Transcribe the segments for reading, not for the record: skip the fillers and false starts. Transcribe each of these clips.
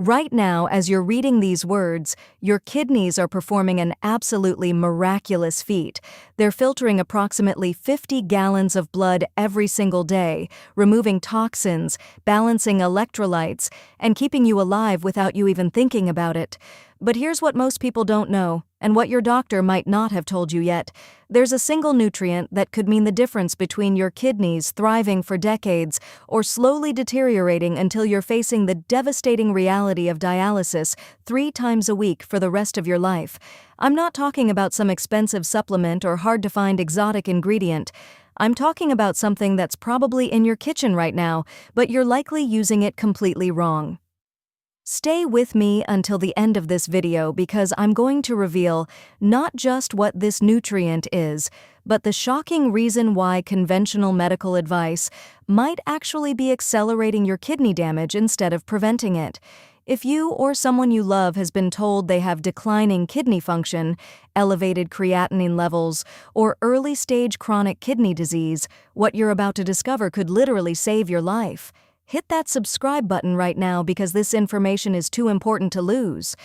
Right now, as you're reading these words, your kidneys are performing an absolutely miraculous feat. They're filtering approximately 50 gallons of blood every single day, removing toxins, balancing electrolytes, and keeping you alive without you even thinking about it. But here's what most people don't know, and what your doctor might not have told you yet. There's a single nutrient that could mean the difference between your kidneys thriving for decades or slowly deteriorating until you're facing the devastating reality of dialysis 3 times a week for the rest of your life. I'm not talking about some expensive supplement or hard-to-find exotic ingredient. I'm talking about something that's probably in your kitchen right now, but you're likely using it completely wrong. Stay with me until the end of this video because I'm going to reveal not just what this nutrient is, but the shocking reason why conventional medical advice might actually be accelerating your kidney damage instead of preventing it. If you or someone you love has been told they have declining kidney function, elevated creatinine levels, or early-stage chronic kidney disease, what you're about to discover could literally save your life. Hit that subscribe button right now because this information is too important to lose.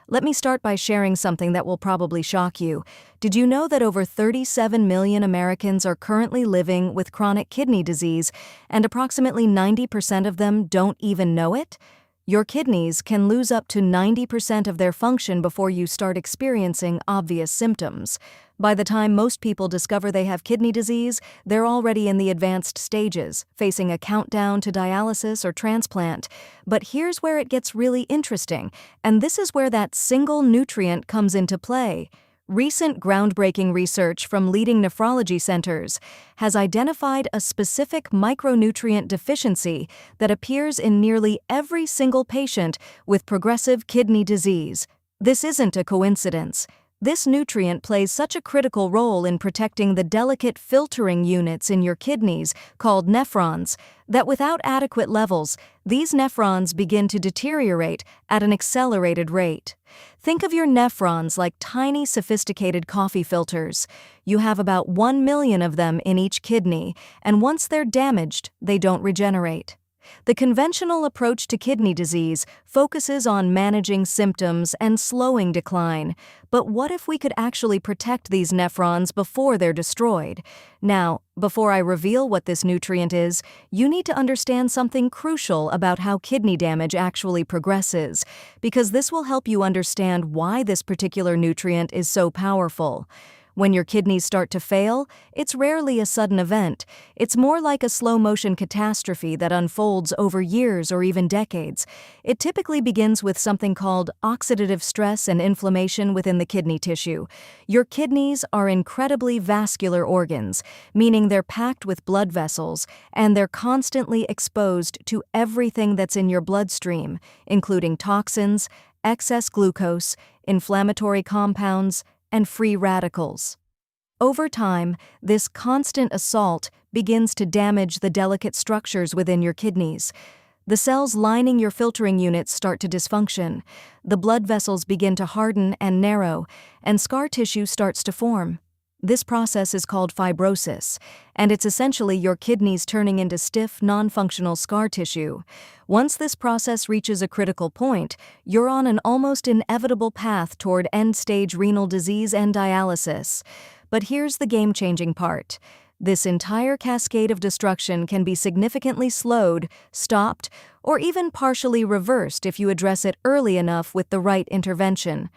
Let me start by sharing something that will probably shock you. Did you know that over 37 million Americans are currently living with chronic kidney disease, and approximately 90% of them don't even know it? Your kidneys can lose up to 90% of their function before you start experiencing obvious symptoms. By the time most people discover they have kidney disease, they're already in the advanced stages, facing a countdown to dialysis or transplant. But here's where it gets really interesting, and this is where that single nutrient comes into play. Recent groundbreaking research from leading nephrology centers has identified a specific micronutrient deficiency that appears in nearly every single patient with progressive kidney disease. This isn't a coincidence. This nutrient plays such a critical role in protecting the delicate filtering units in your kidneys, called nephrons, that without adequate levels, these nephrons begin to deteriorate at an accelerated rate. Think of your nephrons like tiny, sophisticated coffee filters. You have about 1 million of them in each kidney, and once they're damaged, they don't regenerate. The conventional approach to kidney disease focuses on managing symptoms and slowing decline. But what if we could actually protect these nephrons before they're destroyed? Now, before I reveal what this nutrient is, you need to understand something crucial about how kidney damage actually progresses, because this will help you understand why this particular nutrient is so powerful. When your kidneys start to fail, it's rarely a sudden event. It's more like a slow-motion catastrophe that unfolds over years or even decades. It typically begins with something called oxidative stress and inflammation within the kidney tissue. Your kidneys are incredibly vascular organs, meaning they're packed with blood vessels, and they're constantly exposed to everything that's in your bloodstream, including toxins, excess glucose, inflammatory compounds, and free radicals. Over time, this constant assault begins to damage the delicate structures within your kidneys. The cells lining your filtering units start to dysfunction, the blood vessels begin to harden and narrow, and scar tissue starts to form. This process is called fibrosis, and it's essentially your kidneys turning into stiff, non-functional scar tissue. Once this process reaches a critical point, you're on an almost inevitable path toward end-stage renal disease and dialysis. But here's the game-changing part. This entire cascade of destruction can be significantly slowed, stopped, or even partially reversed if you address it early enough with the right intervention.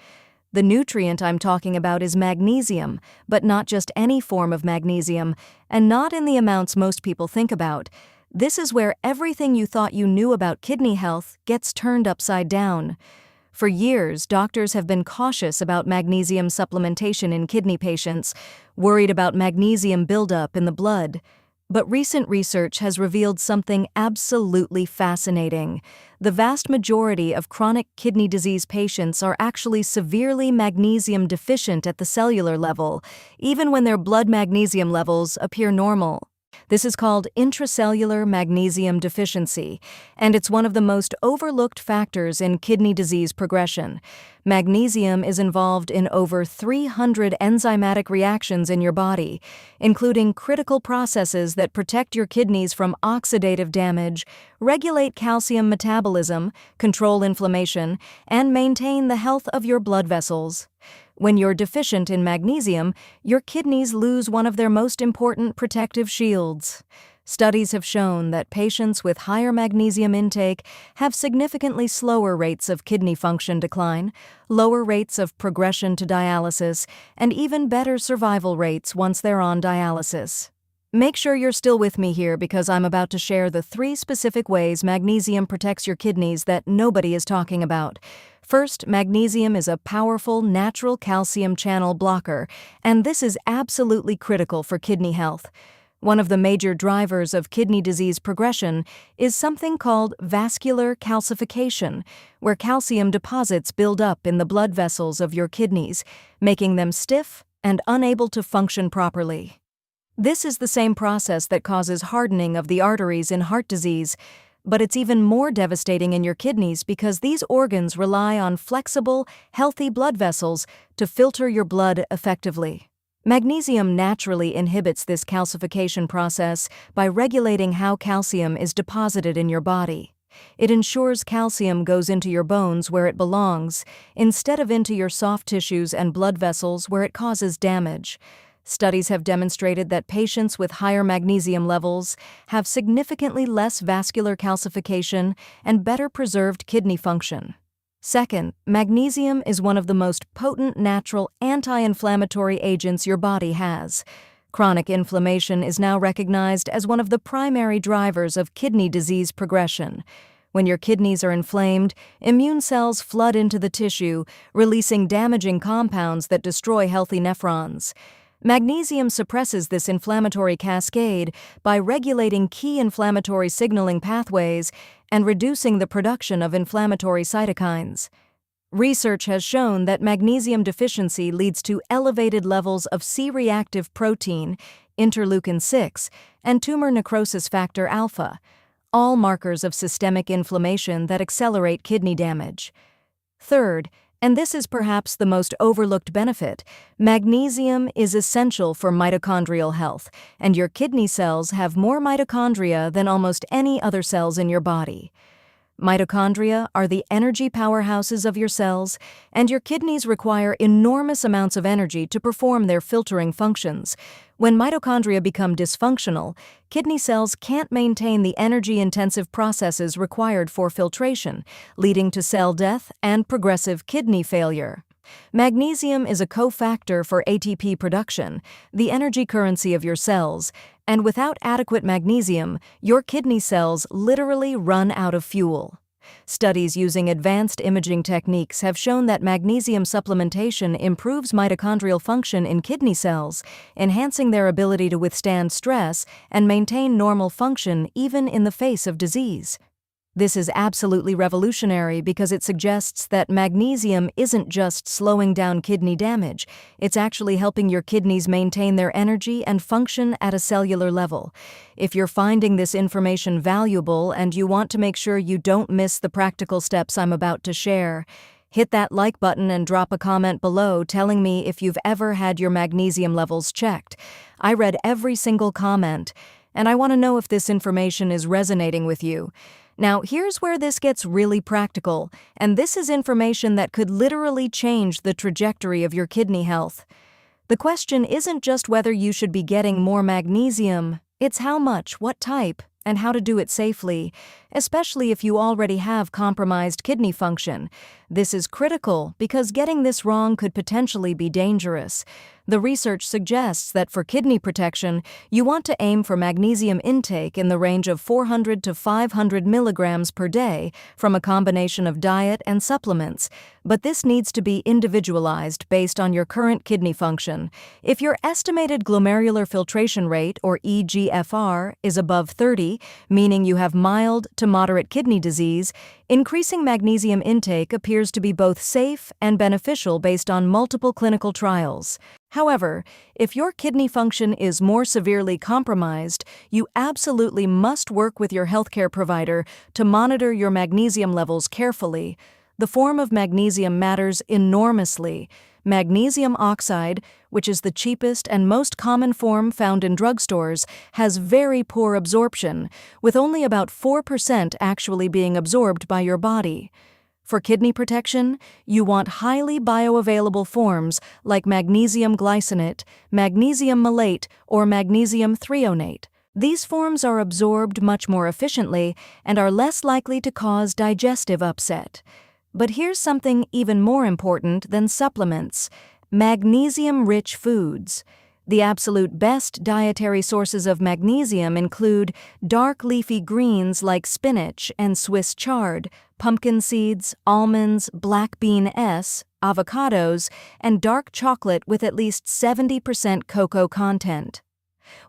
The nutrient I'm talking about is magnesium, but not just any form of magnesium, and not in the amounts most people think about. This is where everything you thought you knew about kidney health gets turned upside down. For years, doctors have been cautious about magnesium supplementation in kidney patients, worried about magnesium buildup in the blood. But recent research has revealed something absolutely fascinating. The vast majority of chronic kidney disease patients are actually severely magnesium deficient at the cellular level, even when their blood magnesium levels appear normal. This is called intracellular magnesium deficiency, and it's one of the most overlooked factors in kidney disease progression. Magnesium is involved in over 300 enzymatic reactions in your body, including critical processes that protect your kidneys from oxidative damage, regulate calcium metabolism, control inflammation, and maintain the health of your blood vessels. When you're deficient in magnesium, your kidneys lose one of their most important protective shields. Studies have shown that patients with higher magnesium intake have significantly slower rates of kidney function decline, lower rates of progression to dialysis, and even better survival rates once they're on dialysis. Make sure you're still with me here because I'm about to share the 3 specific ways magnesium protects your kidneys that nobody is talking about. First, magnesium is a powerful natural calcium channel blocker, and this is absolutely critical for kidney health. One of the major drivers of kidney disease progression is something called vascular calcification, where calcium deposits build up in the blood vessels of your kidneys, making them stiff and unable to function properly. This is the same process that causes hardening of the arteries in heart disease, but it's even more devastating in your kidneys because these organs rely on flexible, healthy blood vessels to filter your blood effectively. Magnesium naturally inhibits this calcification process by regulating how calcium is deposited in your body. It ensures calcium goes into your bones where it belongs, instead of into your soft tissues and blood vessels where it causes damage. Studies have demonstrated that patients with higher magnesium levels have significantly less vascular calcification and better preserved kidney function. Second, magnesium is one of the most potent natural anti-inflammatory agents your body has. Chronic inflammation is now recognized as one of the primary drivers of kidney disease progression. When your kidneys are inflamed, immune cells flood into the tissue, releasing damaging compounds that destroy healthy nephrons. Magnesium suppresses this inflammatory cascade by regulating key inflammatory signaling pathways and reducing the production of inflammatory cytokines. Research has shown that magnesium deficiency leads to elevated levels of C-reactive protein, interleukin-6, and tumor necrosis factor alpha, all markers of systemic inflammation that accelerate kidney damage. Third, and this is perhaps the most overlooked benefit, magnesium is essential for mitochondrial health, and your kidney cells have more mitochondria than almost any other cells in your body. Mitochondria are the energy powerhouses of your cells, and your kidneys require enormous amounts of energy to perform their filtering functions. When mitochondria become dysfunctional, kidney cells can't maintain the energy-intensive processes required for filtration, leading to cell death and progressive kidney failure. Magnesium is a cofactor for ATP production, the energy currency of your cells, and without adequate magnesium, your kidney cells literally run out of fuel. Studies using advanced imaging techniques have shown that magnesium supplementation improves mitochondrial function in kidney cells, enhancing their ability to withstand stress and maintain normal function even in the face of disease. This is absolutely revolutionary because it suggests that magnesium isn't just slowing down kidney damage, it's actually helping your kidneys maintain their energy and function at a cellular level. If you're finding this information valuable and you want to make sure you don't miss the practical steps I'm about to share, hit that like button and drop a comment below telling me if you've ever had your magnesium levels checked. I read every single comment, and I want to know if this information is resonating with you. Now, here's where this gets really practical, and this is information that could literally change the trajectory of your kidney health. The question isn't just whether you should be getting more magnesium, it's how much, what type, and how to do it safely, especially if you already have compromised kidney function. This is critical because getting this wrong could potentially be dangerous. The research suggests that for kidney protection, you want to aim for magnesium intake in the range of 400 to 500 milligrams per day from a combination of diet and supplements, but this needs to be individualized based on your current kidney function. If your estimated glomerular filtration rate, or eGFR, is above 30, meaning you have mild to moderate kidney disease, increasing magnesium intake appears to be both safe and beneficial based on multiple clinical trials. However, if your kidney function is more severely compromised, you absolutely must work with your healthcare provider to monitor your magnesium levels carefully. The form of magnesium matters enormously. Magnesium oxide, which is the cheapest and most common form found in drugstores, has very poor absorption, with only about 4% actually being absorbed by your body. For kidney protection, you want highly bioavailable forms like magnesium glycinate, magnesium malate, or magnesium threonate. These forms are absorbed much more efficiently and are less likely to cause digestive upset. But here's something even more important than supplements: magnesium-rich foods. The absolute best dietary sources of magnesium include dark leafy greens like spinach and Swiss chard, pumpkin seeds, almonds, black bean avocados, and dark chocolate with at least 70% cocoa content.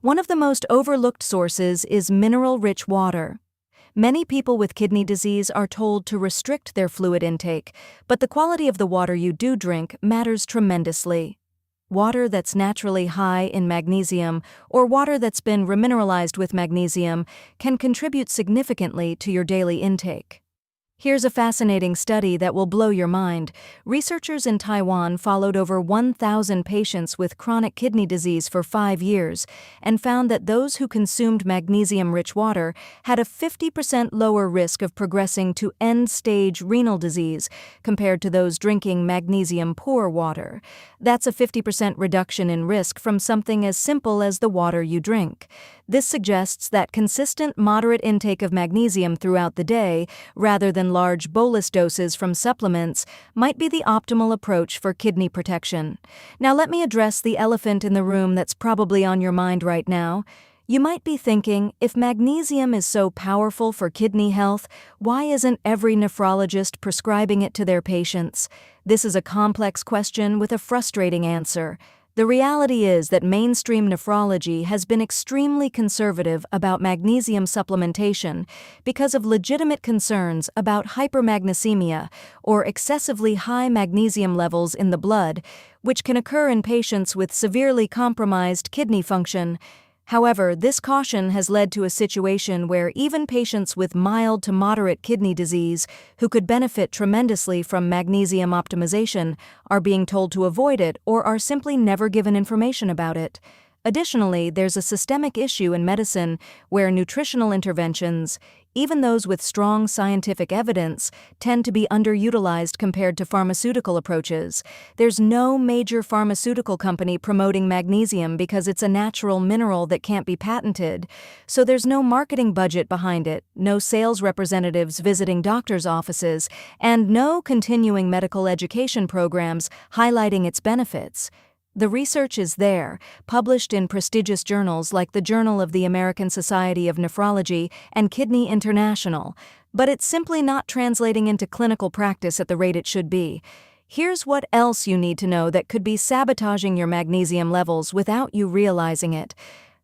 One of the most overlooked sources is mineral-rich water. Many people with kidney disease are told to restrict their fluid intake, but the quality of the water you do drink matters tremendously. Water that's naturally high in magnesium or water that's been remineralized with magnesium can contribute significantly to your daily intake. Here's a fascinating study that will blow your mind. Researchers in Taiwan followed over 1,000 patients with chronic kidney disease for 5 years and found that those who consumed magnesium-rich water had a 50% lower risk of progressing to end-stage renal disease compared to those drinking magnesium-poor water. That's a 50% reduction in risk from something as simple as the water you drink. This suggests that consistent, moderate intake of magnesium throughout the day, rather than large bolus doses from supplements, might be the optimal approach for kidney protection. Now let me address the elephant in the room that's probably on your mind right now. You might be thinking, if magnesium is so powerful for kidney health, why isn't every nephrologist prescribing it to their patients? This is a complex question with a frustrating answer. The reality is that mainstream nephrology has been extremely conservative about magnesium supplementation because of legitimate concerns about hypermagnesemia, or excessively high magnesium levels in the blood, which can occur in patients with severely compromised kidney function. However, this caution has led to a situation where even patients with mild to moderate kidney disease, who could benefit tremendously from magnesium optimization, are being told to avoid it or are simply never given information about it. Additionally, there's a systemic issue in medicine where nutritional interventions, even those with strong scientific evidence, tend to be underutilized compared to pharmaceutical approaches. There's no major pharmaceutical company promoting magnesium because it's a natural mineral that can't be patented. So there's no marketing budget behind it, no sales representatives visiting doctors' offices, and no continuing medical education programs highlighting its benefits. The research is there, published in prestigious journals like the Journal of the American Society of Nephrology and Kidney International, but it's simply not translating into clinical practice at the rate it should be. Here's what else you need to know that could be sabotaging your magnesium levels without you realizing it.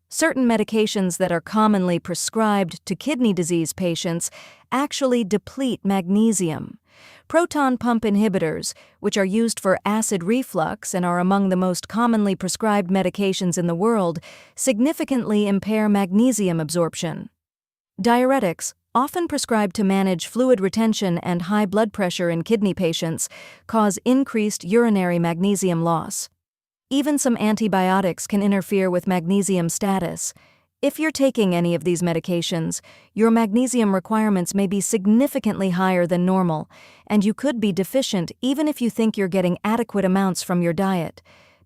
Certain medications that are commonly prescribed to kidney disease patients actually deplete magnesium. Proton pump inhibitors, which are used for acid reflux and are among the most commonly prescribed medications in the world, significantly impair magnesium absorption. Diuretics, often prescribed to manage fluid retention and high blood pressure in kidney patients, cause increased urinary magnesium loss. Even some antibiotics can interfere with magnesium status. If you're taking any of these medications, your magnesium requirements may be significantly higher than normal, and you could be deficient even if you think you're getting adequate amounts from your diet.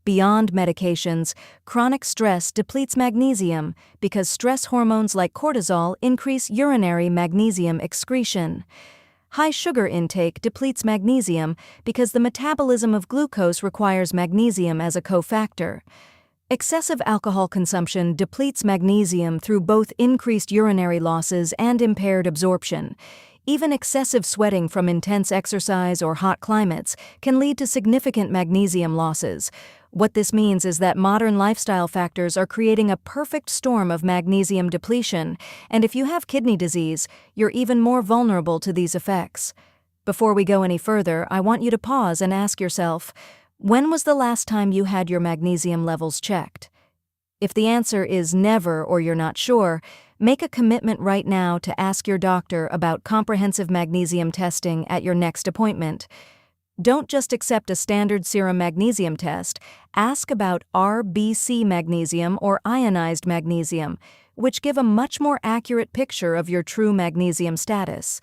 Beyond medications, chronic stress depletes magnesium because stress hormones like cortisol increase urinary magnesium excretion. High sugar intake depletes magnesium because the metabolism of glucose requires magnesium as a cofactor. Excessive alcohol consumption depletes magnesium through both increased urinary losses and impaired absorption. Even excessive sweating from intense exercise or hot climates can lead to significant magnesium losses. What this means is that modern lifestyle factors are creating a perfect storm of magnesium depletion, and if you have kidney disease, you're even more vulnerable to these effects. Before we go any further, I want you to pause and ask yourself, When was the last time you had your magnesium levels checked? If the answer is never or you're not sure, make a commitment right now to ask your doctor about comprehensive magnesium testing at your next appointment. Don't just accept a standard serum magnesium test, ask about RBC magnesium or ionized magnesium, which give a much more accurate picture of your true magnesium status.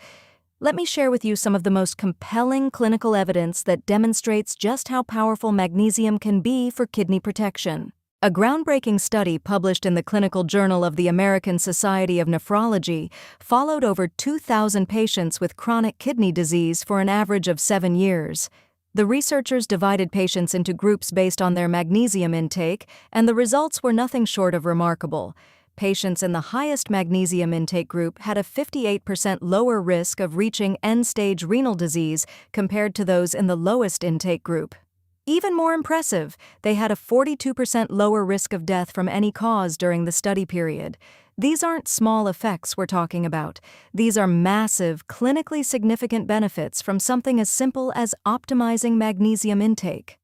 Let me share with you some of the most compelling clinical evidence that demonstrates just how powerful magnesium can be for kidney protection. A groundbreaking study published in the Clinical Journal of the American Society of Nephrology followed over 2,000 patients with chronic kidney disease for an average of 7 years. The researchers divided patients into groups based on their magnesium intake, and the results were nothing short of remarkable. Patients in the highest magnesium intake group had a 58% lower risk of reaching end-stage renal disease compared to those in the lowest intake group. Even more impressive, they had a 42% lower risk of death from any cause during the study period. These aren't small effects we're talking about. These are massive, clinically significant benefits from something as simple as optimizing magnesium intake.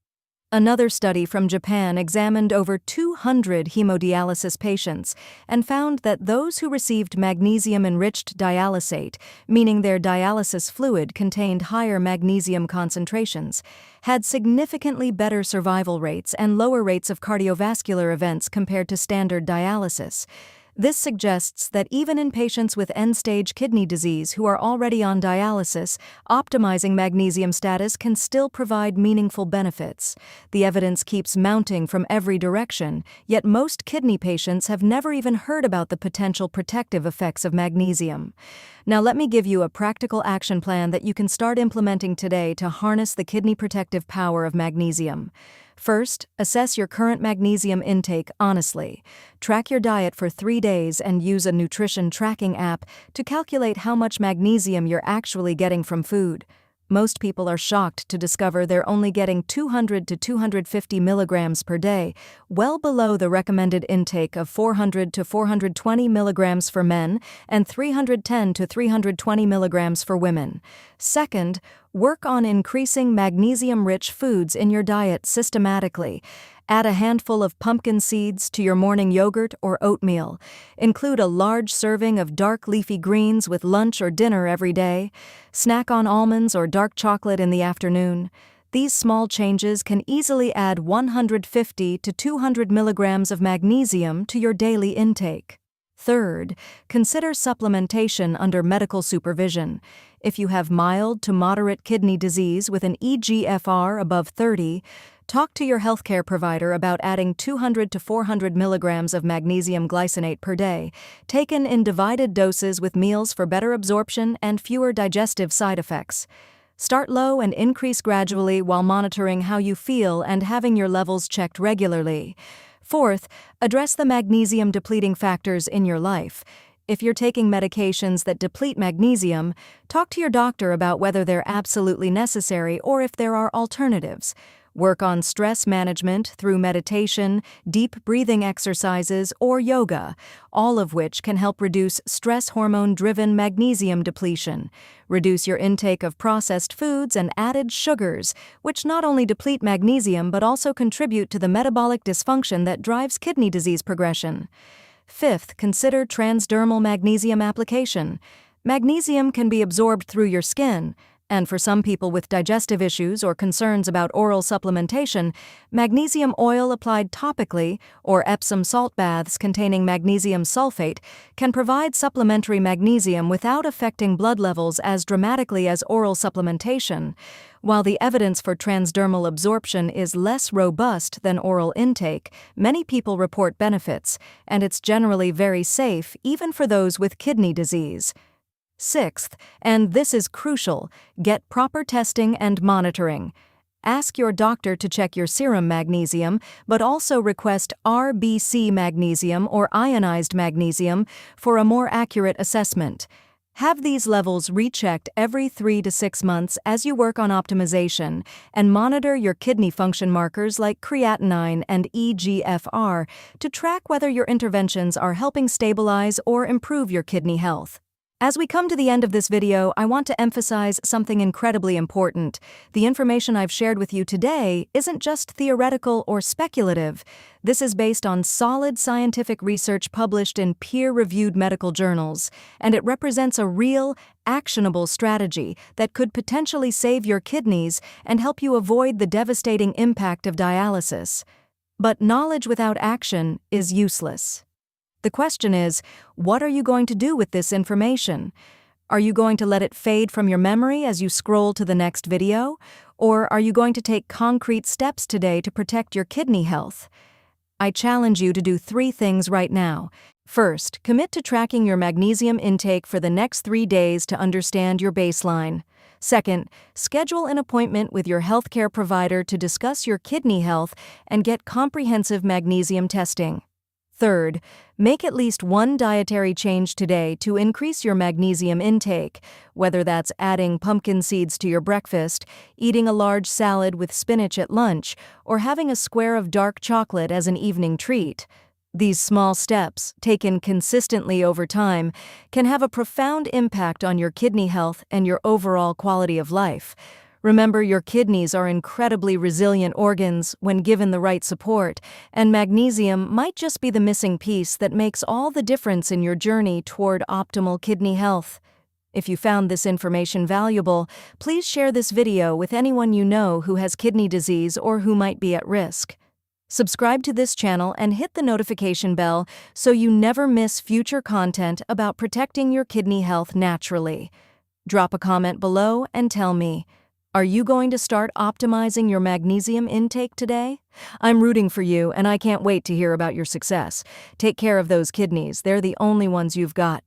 Another study from Japan examined over 200 hemodialysis patients and found that those who received magnesium-enriched dialysate, meaning their dialysis fluid contained higher magnesium concentrations, had significantly better survival rates and lower rates of cardiovascular events compared to standard dialysis. This suggests that even in patients with end-stage kidney disease who are already on dialysis, optimizing magnesium status can still provide meaningful benefits. The evidence keeps mounting from every direction, yet most kidney patients have never even heard about the potential protective effects of magnesium. Now let me give you a practical action plan that you can start implementing today to harness the kidney protective power of magnesium. First, assess your current magnesium intake honestly. Track your diet for 3 days and use a nutrition tracking app to calculate how much magnesium you're actually getting from food. Most people are shocked to discover they're only getting 200 to 250 milligrams per day, well below the recommended intake of 400 to 420 milligrams for men and 310 to 320 milligrams for women. Second, work on increasing magnesium-rich foods in your diet systematically. Add a handful of pumpkin seeds to your morning yogurt or oatmeal. Include a large serving of dark leafy greens with lunch or dinner every day. Snack on almonds or dark chocolate in the afternoon. These small changes can easily add 150 to 200 milligrams of magnesium to your daily intake. Third, consider supplementation under medical supervision. If you have mild to moderate kidney disease with an eGFR above 30, talk to your healthcare provider about adding 200 to 400 milligrams of magnesium glycinate per day, taken in divided doses with meals for better absorption and fewer digestive side effects. Start low and increase gradually while monitoring how you feel and having your levels checked regularly. Fourth, address the magnesium-depleting factors in your life. If you're taking medications that deplete magnesium, talk to your doctor about whether they're absolutely necessary or if there are alternatives. Work on stress management through meditation, deep breathing exercises, or yoga, all of which can help reduce stress hormone-driven magnesium depletion. Reduce your intake of processed foods and added sugars, which not only deplete magnesium but also contribute to the metabolic dysfunction that drives kidney disease progression. Fifth, consider transdermal magnesium application. Magnesium can be absorbed through your skin, and for some people with digestive issues or concerns about oral supplementation, magnesium oil applied topically or Epsom salt baths containing magnesium sulfate can provide supplementary magnesium without affecting blood levels as dramatically as oral supplementation. While the evidence for transdermal absorption is less robust than oral intake, many people report benefits, and it's generally very safe even for those with kidney disease. Sixth, and this is crucial, get proper testing and monitoring. Ask your doctor to check your serum magnesium, but also request RBC magnesium or ionized magnesium for a more accurate assessment. Have these levels rechecked every 3 to 6 months as you work on optimization, and monitor your kidney function markers like creatinine and eGFR to track whether your interventions are helping stabilize or improve your kidney health. As we come to the end of this video, I want to emphasize something incredibly important. The information I've shared with you today isn't just theoretical or speculative. This is based on solid scientific research published in peer-reviewed medical journals, and it represents a real, actionable strategy that could potentially save your kidneys and help you avoid the devastating impact of dialysis. But knowledge without action is useless. The question is, what are you going to do with this information? Are you going to let it fade from your memory as you scroll to the next video? Or are you going to take concrete steps today to protect your kidney health? I challenge you to do 3 things right now. First, commit to tracking your magnesium intake for the next 3 days to understand your baseline. Second, schedule an appointment with your healthcare provider to discuss your kidney health and get comprehensive magnesium testing. Third, make at least one dietary change today to increase your magnesium intake, whether that's adding pumpkin seeds to your breakfast, eating a large salad with spinach at lunch, or having a square of dark chocolate as an evening treat. These small steps, taken consistently over time, can have a profound impact on your kidney health and your overall quality of life. Remember, your kidneys are incredibly resilient organs when given the right support, and magnesium might just be the missing piece that makes all the difference in your journey toward optimal kidney health. If you found this information valuable, please share this video with anyone you know who has kidney disease or who might be at risk. Subscribe to this channel and hit the notification bell so you never miss future content about protecting your kidney health naturally. Drop a comment below and tell me, are you going to start optimizing your magnesium intake today? I'm rooting for you, and I can't wait to hear about your success. Take care of those kidneys. They're the only ones you've got.